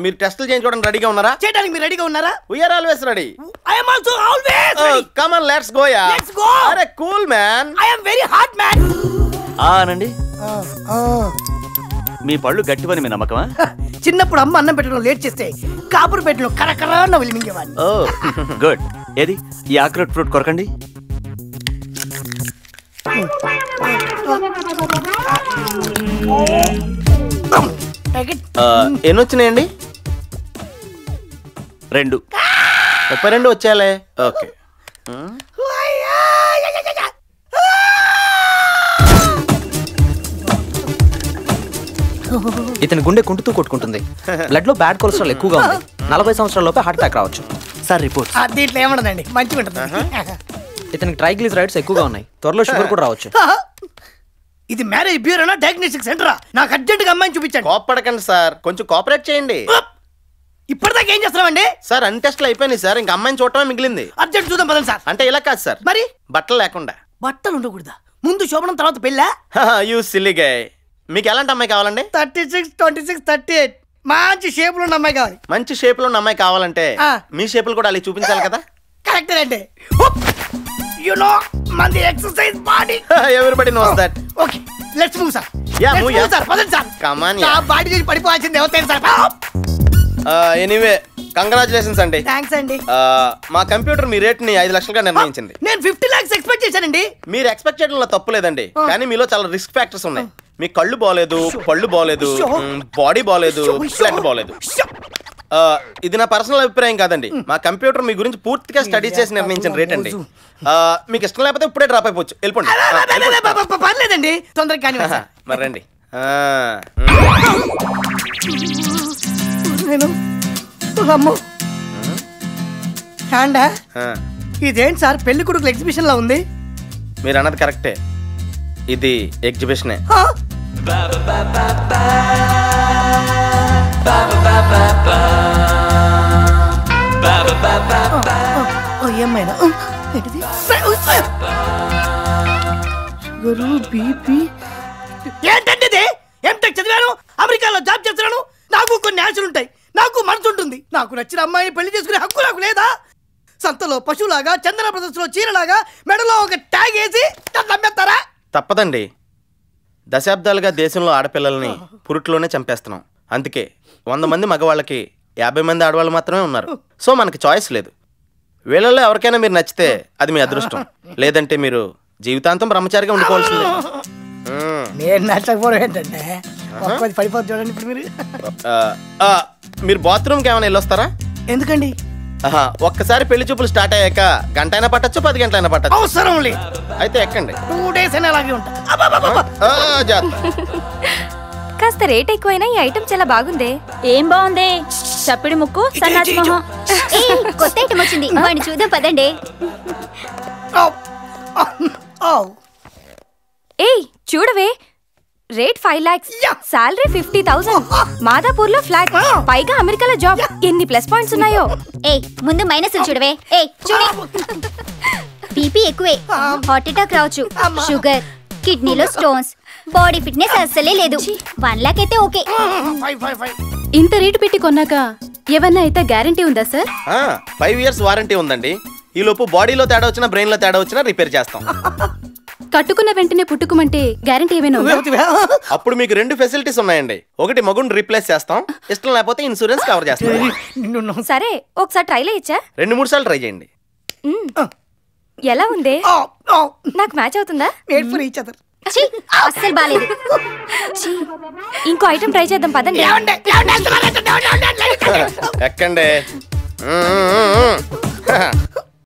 మీరు టెస్టులు చేయించుకోవడానికి రెడీగా ఉన్నారా? చేయడానికి మీరు రెడీగా ఉన్నారా? We are always ready. I am also always ready. Come on, let's go ya. Let's go. అరే cool man. I am very hot man. అనండి. మీ పళ్ళు గట్టివని మీ నమ్మకమా? చిన్నప్పుడు అమ్మ అన్నం పెట్టడం లేట్ చేస్తే కాపురు పెట్టలో కరకరా నవ్వులు మింగేవాడిని. ఓ గుడ్. ఏది ఈ ఆక్రోట్ ఫ్రూట్ కొరకండి. ఎన్ని వచ్చినాయండి? 2. 32 వచ్చాలే. ఓకే. ఇతని గుండె కుంటుతూ కొట్టుకుంటుంది. బ్లడ్ లో బ్యాడ్ కొలెస్ట్రాల్ ఎక్కువగా ఉంది. 40 సంవత్సరాల లోపే హార్ట్ అటాక్ రావచ్చు. Sir report. దీంట్లో ఏమన్నదండి, మంచిగా ఉంటుంది. ఇతనికి ట్రైగ్లిసరైడ్స్ ఎక్కువగా ఉన్నాయి. త్వరలో షుగర్ కూడా రావచ్చు. ఇది మ్యారేజ్ బ్యూరోనా డయాగ్నోస్టిక్ సెంటరా? నాకు అర్జెంట్ గా అమ్మాయిని చూపించండి. కోపడకండి సార్, కొంచెం కోఆపరేట్ చేయండి. ఇప్పటిదాకా ఏం చేస్తున్నామండి సార్? అన్ని టెస్టులు అయిపోయినాయి సార్, ఇంకా అమ్మాయిని చూడటమే మిగిలింది. అర్జెంట్ చూద్దాం పదండి సార్. అంటే ఇలా కాదు సార్, మరి బట్టలు లేకుండా. బట్టలు ఉండకూడదా? ముందు శోభనం తర్వాత పెళ్ళా? You silly guy. మీకు ఎలాంటి అమ్మాయి కావాలండి? 36, 26, 38 మంచి షేప్ లో ఉన్న అమ్మాయి కావాలి. మంచి షేప్ లో ఉన్న అమ్మాయి కావాలంటే మీ షేపులు కూడా అలా చూపించాలి కదా. కరెక్ట్ అండి. యు నో మంది exercise body. Everybody knows that. Okay let's move sir. Yeah move sir. పదండి సార్. Come on. నా బాడీ చేసి పడిపోవాల్సింది ఎవరైనా సార్. ఎనీవే కంగ్రాచులేషన్స్ అండి. థాంక్స్ అండి. మా కంప్యూటర్ మీ రేట్ ని 5 లక్షలుగా నిర్ణయించింది. నేను 50 lakhs ఎక్స్పెక్ట్ చేశానండి. మీరు ఎక్స్పెక్ట్ చేయడంలో తప్పు లేదండి, కానీ మీలో చాలా రిస్క్ ఫ్యాక్టర్స్ ఉన్నాయి. మీ కళ్ళు బాలేదు, పళ్ళు బాలేదు, బాడీ బాలేదు, బ్లడ్ బాలేదు. ఇది నా పర్సనల్ అభిప్రాయం కాదండి. మా కంప్యూటర్ మీ గురించి పూర్తిగా స్టడీ చేసి నిర్ణయించిన రేట్ అండి. మీకు ఇష్టం లేకపోతే ఇప్పుడే డ్రాప్ అయిపోవచ్చు, వెళ్ళిపోండి. పర్లేదండి, తొందరగా కానీ మరి రండి. అమ్మో హ్యాండా? ఇదేంటి సార్ పెళ్లి కొడుకుల ఎగ్జిబిషన్ లా ఉంది? మీరు అన్నది కరెక్టే, ఇది ఎగ్జిబిషనే. ఏమైనా ఏంటండి ఇది? ఎంటెక్ చదివాను, అమెరికాలో జాబ్ చేస్తున్నాను. నాకు కొన్ని ఆశలు ఉంటాయి, నాకు మనసు ఉంటుంది. నాకు నచ్చిన అమ్మాయిని పెళ్లి చేసుకునే హక్కు నాకు లేదా? సంతలో పశువులాగా, చందన ప్రదర్శనలో చీరలాగా మెడలో ఒక ట్యాగ్ వేసి నమ్మేస్తారా? తప్పదండి. దశాబ్దాలుగా దేశంలో ఆడపిల్లల్ని పురుట్లోనే చంపేస్తున్నాం. అందుకే 100 మంది మగవాళ్ళకి 50 మంది ఆడవాళ్ళు మాత్రమే ఉన్నారు. సో మనకి చాయిస్ లేదు. వీళ్ళలో ఎవరికైనా మీరు నచ్చితే అది మీ అదృష్టం, లేదంటే మీరు జీవితాంతం బ్రహ్మచారిగా ఉండిపోవాల్సిందే. నేను నచ్చకపోవడం ఏంటంటే పడిపోతుంది చూడండి. ఇప్పుడు మీరు బాత్రూమ్కి ఏమైనా వెళ్ళొస్తారా? ఎందుకండి? ఒక్కసారి పెళ్లి చూపులు స్టార్ట్ అయ్యాక గంట అయినా పట్టచ్చు, 10 గంటలైనా పట్టచ్చు. అవసరం లేదు. అయితే ఎక్కండి. 2 days అయినా అలాగే ఉంటా. కాస్త రేట్ ఎక్కువైనా ఈ ఐటమ్ చాలా బాగుంది. ఏం బాగుంది? చప్పిడి ముక్కు, సన్నాసి మొహం. కొత్త ఐటమ్ వచ్చింది, వాడిని చూద్దాం పదండి. ఏయ్ చూడవే, రేట్ 5 lakhs, సాలరీ 50,000, మాదాపూర్ లో ఫ్లాట్, పైగా అమెరికాలో జాబ్. ఎన్ని ప్లస్ పాయింట్స్ ఉన్నాయో. ఏయ్ ముందు మైనస్ చూడవే. ఏయ్ చూడు, బీపీ ఎక్కువే, హార్ట్ అటాక్ రావచ్చు, షుగర్, కిడ్నీలో స్టోన్స్, బాడీ ఫిట్నెస్ అస్సలే లేదు. 1 lakh అయితే ఓకే. ఇంత రేటు పెట్టి కొన్నాక ఏమన్నా అయితే గ్యారంటీ ఉందా సార్? 5 years వారంటీ ఉందండి. ఈ లోపు బాడీలో తేడా వచ్చినా, బ్రెయిన్ లో తేడా వచ్చినా రిపేర్ చేస్తాం. కట్టుకున్న వెంటనే పుట్టుకుమంటే గ్యారంటీ ఏమైనా? అప్పుడు మీకు 2 ఫెసిలిటీస్ ఉన్నాయండి. ఒకటి మగుని రీప్లేస్ చేస్తాం, ఇష్టం లేకపోతే ఇన్సూరెన్స్ కవర్ చేస్తాం. సరే ఒకసారి ట్రై చేయొచ్చా? 2-3 సార్లు ట్రై చేయండి. ఎలా ఉంది? నాకు మ్యాచ్ అవుతుందా? అస్సలు బాలేదు. ఇంకో ఐటమ్ ట్రై చేద్దాం పదండి. ఎక్కండి.